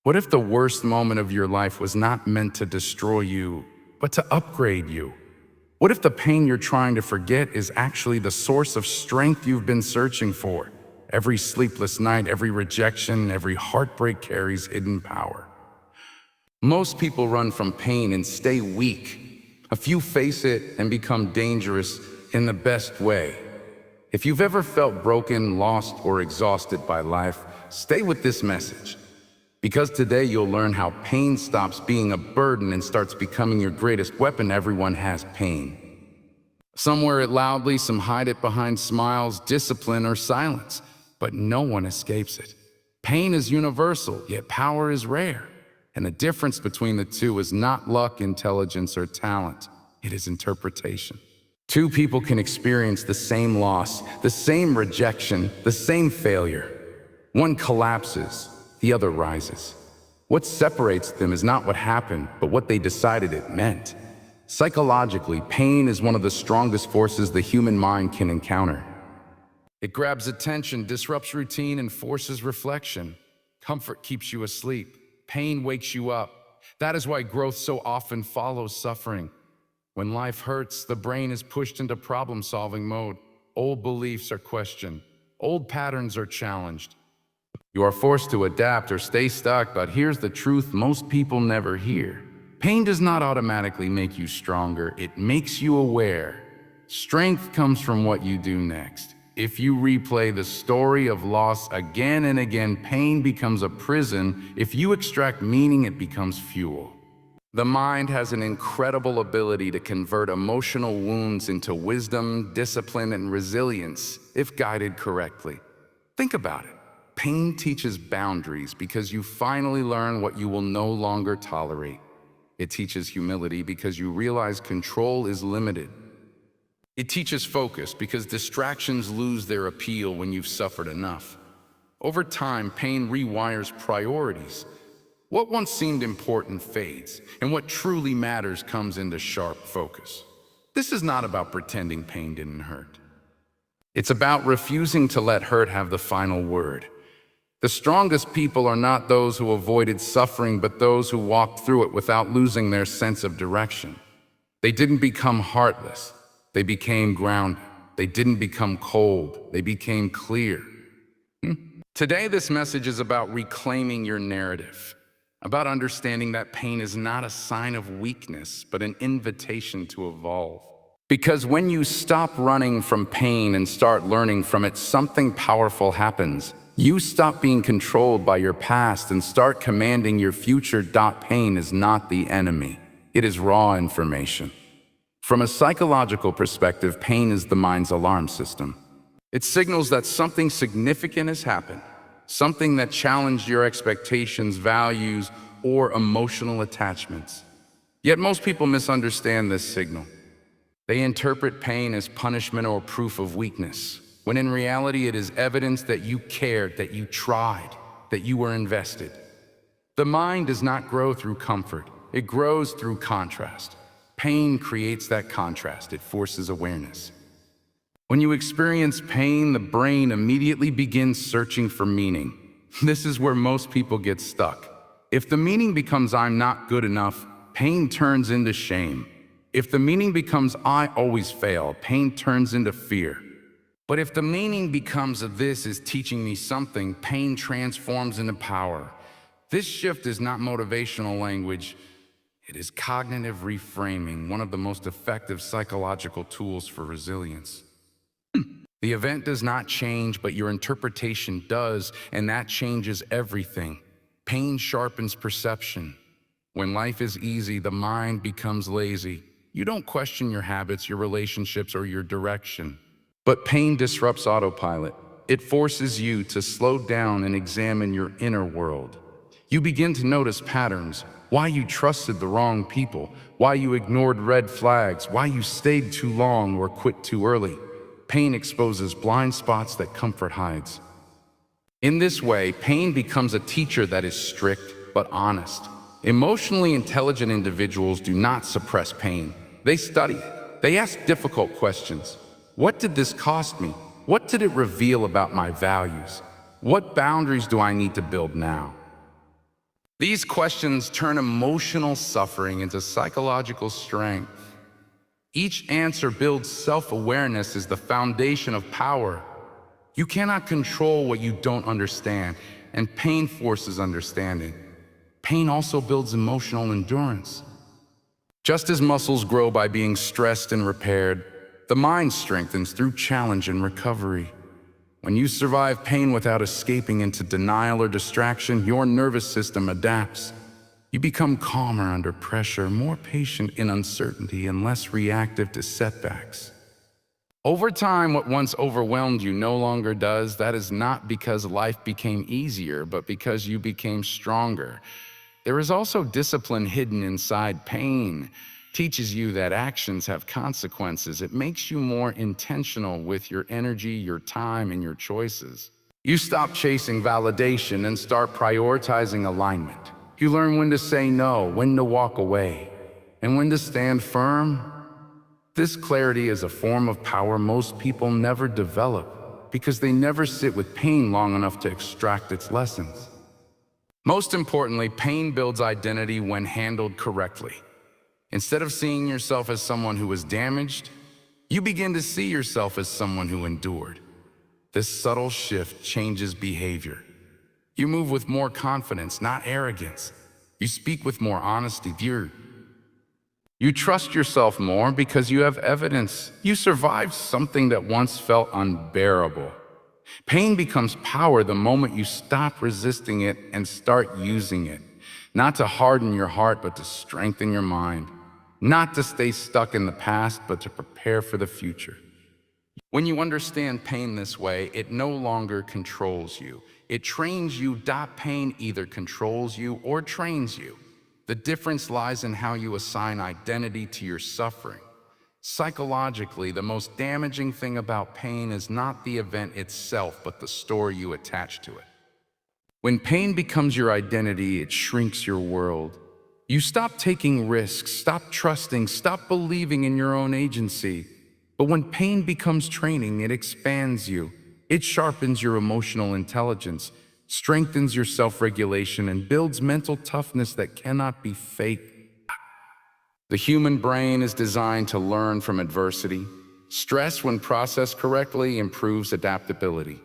What if the worst moment of your life was not meant to destroy you, but to upgrade you? What if the pain you're trying to forget is actually the source of strength you've been searching for? Every sleepless night, every rejection, every heartbreak carries hidden power. Most people run from pain and stay weak. A few face it and become dangerous in the best way. If you've ever felt broken, lost, or exhausted by life, stay with this message. Because today you'll learn how pain stops being a burden and starts becoming your greatest weapon. Everyone has pain. Some wear it loudly, some hide it behind smiles, discipline, or silence, but no one escapes it. Pain is universal, yet power is rare. And the difference between the two is not luck, intelligence, or talent. It is interpretation. Two people can experience the same loss, the same rejection, the same failure. One collapses, the other rises. What separates them is not what happened, but what they decided it meant. Psychologically, pain is one of the strongest forces the human mind can encounter. It grabs attention, disrupts routine, and forces reflection. Comfort keeps you asleep. Pain wakes you up. That is why growth so often follows suffering. When life hurts, the brain is pushed into problem-solving mode. Old beliefs are questioned. Old patterns are challenged. You are forced to adapt or stay stuck, but here's the truth most people never hear. Pain does not automatically make you stronger, it makes you aware. Strength comes from what you do next. If you replay the story of loss again and again, pain becomes a prison. If you extract meaning, it becomes fuel. The mind has an incredible ability to convert emotional wounds into wisdom, discipline, and resilience, if guided correctly. Think about it. Pain teaches boundaries because you finally learn what you will no longer tolerate. It teaches humility because you realize control is limited. It teaches focus because distractions lose their appeal when you've suffered enough. Over time, pain rewires priorities. What once seemed important fades, and what truly matters comes into sharp focus. This is not about pretending pain didn't hurt. It's about refusing to let hurt have the final word. The strongest people are not those who avoided suffering, but those who walked through it without losing their sense of direction. They didn't become heartless. They became grounded. They didn't become cold. They became clear. Today, this message is about reclaiming your narrative, about understanding that pain is not a sign of weakness, but an invitation to evolve. Because when you stop running from pain and start learning from it, something powerful happens. You stop being controlled by your past and start commanding your future. Pain is not the enemy. It is raw information. From a psychological perspective, pain is the mind's alarm system. It signals that something significant has happened, something that challenged your expectations, values, or emotional attachments. Yet most people misunderstand this signal. They interpret pain as punishment or proof of weakness, when in reality it is evidence that you cared, that you tried, that you were invested. The mind does not grow through comfort, it grows through contrast. Pain creates that contrast, it forces awareness. When you experience pain, the brain immediately begins searching for meaning. This is where most people get stuck. If the meaning becomes "I'm not good enough," pain turns into shame. If the meaning becomes "I always fail," pain turns into fear. But if the meaning becomes "This is teaching me something," pain transforms into power. This shift is not motivational language. It is cognitive reframing, one of the most effective psychological tools for resilience. The event does not change, but your interpretation does, and that changes everything. Pain sharpens perception. When life is easy, the mind becomes lazy. You don't question your habits, your relationships, or your direction. But pain disrupts autopilot. It forces you to slow down and examine your inner world. You begin to notice patterns, why you trusted the wrong people, why you ignored red flags, why you stayed too long or quit too early. Pain exposes blind spots that comfort hides. In this way, pain becomes a teacher that is strict but honest. Emotionally intelligent individuals do not suppress pain. They study it. They ask difficult questions. What did this cost me? What did it reveal about my values? What boundaries do I need to build now? These questions turn emotional suffering into psychological strength. Each answer builds self-awareness as the foundation of power. You cannot control what you don't understand, and pain forces understanding. Pain also builds emotional endurance. Just as muscles grow by being stressed and repaired, the mind strengthens through challenge and recovery. When you survive pain without escaping into denial or distraction, your nervous system adapts. You become calmer under pressure, more patient in uncertainty, and less reactive to setbacks. Over time, what once overwhelmed you no longer does. That is not because life became easier, but because you became stronger. There is also discipline hidden inside pain. It teaches you that actions have consequences. It makes you more intentional with your energy, your time, and your choices. You stop chasing validation and start prioritizing alignment. You learn when to say no, when to walk away, and when to stand firm. This clarity is a form of power most people never develop because they never sit with pain long enough to extract its lessons. Most importantly, pain builds identity when handled correctly. Instead of seeing yourself as someone who was damaged, you begin to see yourself as someone who endured. This subtle shift changes behavior. You move with more confidence, not arrogance. You speak with more honesty. You trust yourself more because you have evidence. You survived something that once felt unbearable. Pain becomes power the moment you stop resisting it and start using it. Not to harden your heart, but to strengthen your mind. Not to stay stuck in the past, but to prepare for the future. When you understand pain this way, it no longer controls you. It trains you. Pain either controls you or trains you. The difference lies in how you assign identity to your suffering. Psychologically, the most damaging thing about pain is not the event itself, but the story you attach to it. When pain becomes your identity, it shrinks your world. You stop taking risks, stop trusting, stop believing in your own agency. But when pain becomes training, it expands you. It sharpens your emotional intelligence, strengthens your self-regulation, and builds mental toughness that cannot be faked. The human brain is designed to learn from adversity. Stress, when processed correctly, improves adaptability.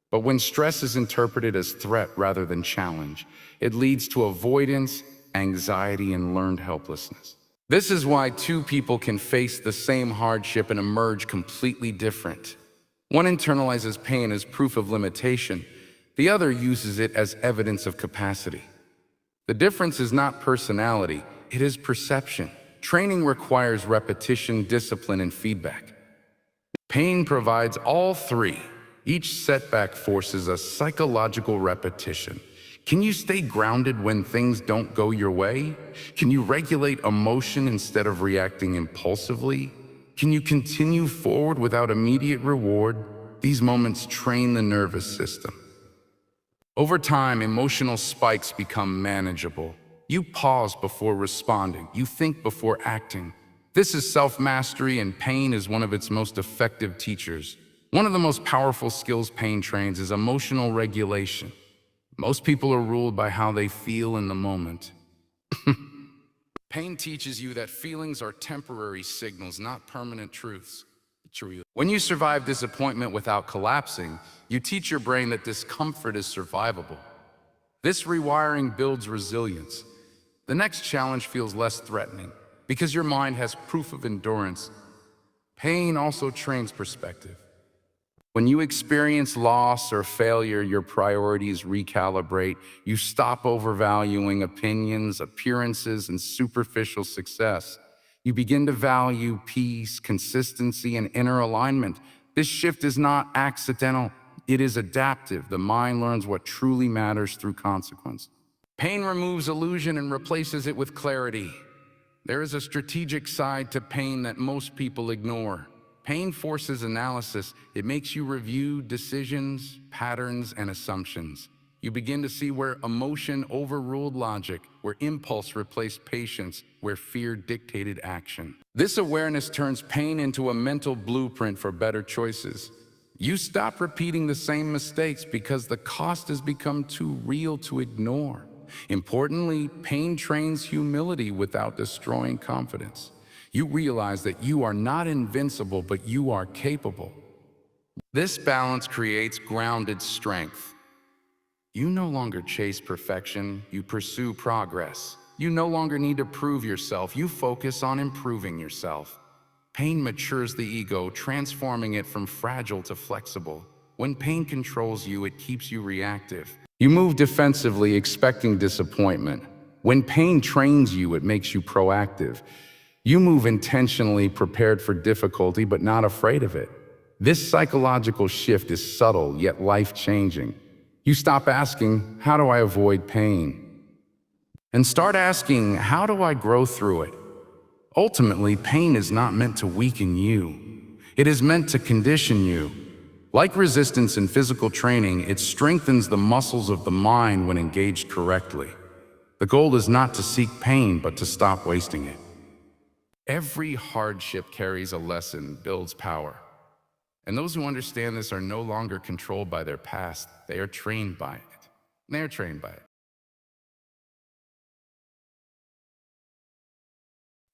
But when stress is interpreted as threat rather than challenge, it leads to avoidance, anxiety, and learned helplessness. This is why two people can face the same hardship and emerge completely different. One internalizes pain as proof of limitation. The other uses it as evidence of capacity. The difference is not personality, it is perception. Training requires repetition, discipline, and feedback. Pain provides all three. Each setback forces a psychological repetition. Can you stay grounded when things don't go your way? Can you regulate emotion instead of reacting impulsively? Can you continue forward without immediate reward? These moments train the nervous system. Over time, emotional spikes become manageable. You pause before responding. You think before acting. This is self-mastery, and pain is one of its most effective teachers. One of the most powerful skills pain trains is emotional regulation. Most people are ruled by how they feel in the moment. Pain teaches you that feelings are temporary signals, not permanent truths. When you survive disappointment without collapsing, you teach your brain that discomfort is survivable. This rewiring builds resilience. The next challenge feels less threatening because your mind has proof of endurance. Pain also trains perspective. When you experience loss or failure, your priorities recalibrate. You stop overvaluing opinions, appearances, and superficial success. You begin to value peace, consistency, and inner alignment. This shift is not accidental, it is adaptive. The mind learns what truly matters through consequence. Pain removes illusion and replaces it with clarity. There is a strategic side to pain that most people ignore. Pain forces analysis. It makes you review decisions, patterns, and assumptions. You begin to see where emotion overruled logic, where impulse replaced patience, where fear dictated action. This awareness turns pain into a mental blueprint for better choices. You stop repeating the same mistakes because the cost has become too real to ignore. Importantly, pain trains humility without destroying confidence. You realize that you are not invincible, but you are capable. This balance creates grounded strength. You no longer chase perfection, you pursue progress. You no longer need to prove yourself, you focus on improving yourself. Pain matures the ego, transforming it from fragile to flexible. When pain controls you, it keeps you reactive. You move defensively, expecting disappointment. When pain trains you, it makes you proactive. You move intentionally, prepared for difficulty, but not afraid of it. This psychological shift is subtle, yet life-changing. You stop asking, how do I avoid pain? And start asking, how do I grow through it? Ultimately, pain is not meant to weaken you. It is meant to condition you. Like resistance in physical training, it strengthens the muscles of the mind when engaged correctly. The goal is not to seek pain, but to stop wasting it. Every hardship carries a lesson, builds power. And those who understand this are no longer controlled by their past. They are trained by it. They're trained by it.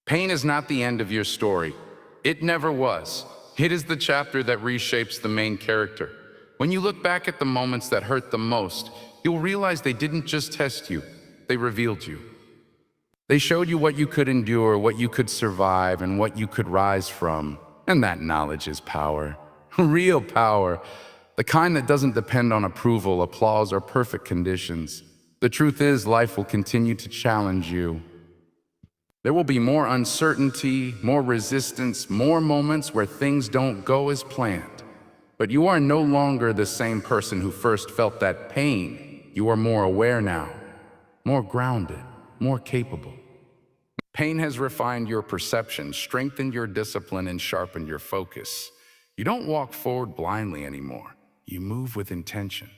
Pain is not the end of your story. It never was. It is the chapter that reshapes the main character. When you look back at the moments that hurt the most, you'll realize they didn't just test you, they revealed you. They showed you what you could endure, what you could survive, and what you could rise from. And that knowledge is power. Real power. The kind that doesn't depend on approval, applause, or perfect conditions. The truth is, life will continue to challenge you. There will be more uncertainty, more resistance, more moments where things don't go as planned. But you are no longer the same person who first felt that pain. You are more aware now, more grounded, more capable. Pain has refined your perception, strengthened your discipline, and sharpened your focus. You don't walk forward blindly anymore. You move with intention.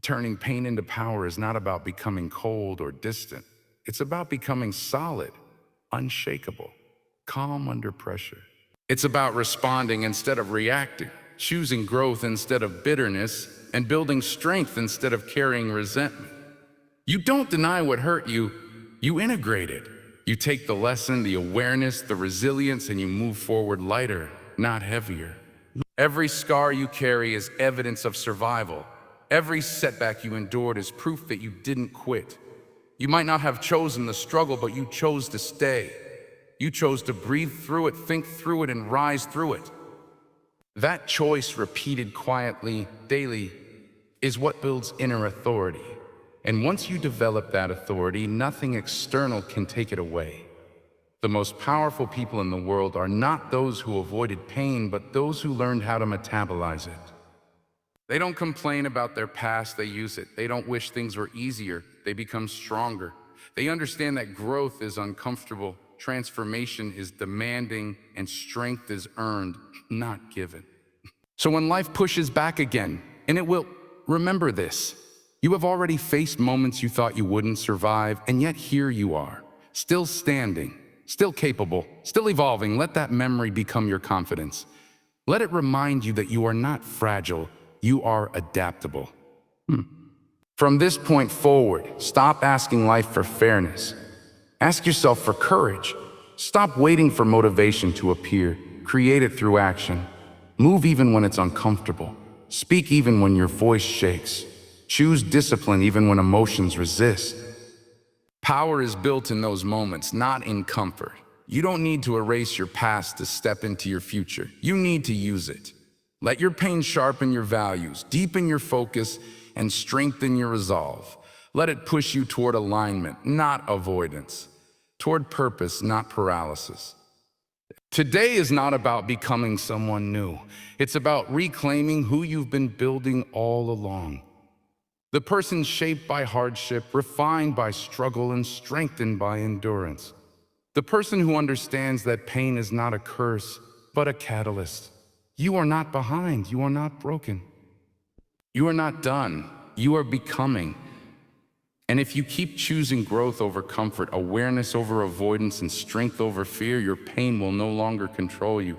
Turning pain into power is not about becoming cold or distant. It's about becoming solid, unshakable, calm under pressure. It's about responding instead of reacting, choosing growth instead of bitterness, and building strength instead of carrying resentment. You don't deny what hurt you, you integrate it. You take the lesson, the awareness, the resilience, and you move forward lighter, not heavier. Every scar you carry is evidence of survival. Every setback you endured is proof that you didn't quit. You might not have chosen the struggle, but you chose to stay. You chose to breathe through it, think through it, and rise through it. That choice, repeated quietly, daily, is what builds inner authority. And once you develop that authority, nothing external can take it away. The most powerful people in the world are not those who avoided pain, but those who learned how to metabolize it. They don't complain about their past, they use it. They don't wish things were easier, they become stronger. They understand that growth is uncomfortable, transformation is demanding, and strength is earned, not given. So when life pushes back again, and it will, remember this. You have already faced moments you thought you wouldn't survive, and yet here you are, still standing, still capable, still evolving. Let that memory become your confidence. Let it remind you that you are not fragile, you are adaptable. From this point forward, stop asking life for fairness. Ask yourself for courage. Stop waiting for motivation to appear. Create it through action. Move even when it's uncomfortable. Speak even when your voice shakes. Choose discipline even when emotions resist. Power is built in those moments, not in comfort. You don't need to erase your past to step into your future. You need to use it. Let your pain sharpen your values, deepen your focus, and strengthen your resolve. Let it push you toward alignment, not avoidance. Toward purpose, not paralysis. Today is not about becoming someone new. It's about reclaiming who you've been building all along. The person shaped by hardship, refined by struggle, and strengthened by endurance. The person who understands that pain is not a curse, but a catalyst. You are not behind, you are not broken. You are not done, you are becoming. And if you keep choosing growth over comfort, awareness over avoidance, and strength over fear, your pain will no longer control you.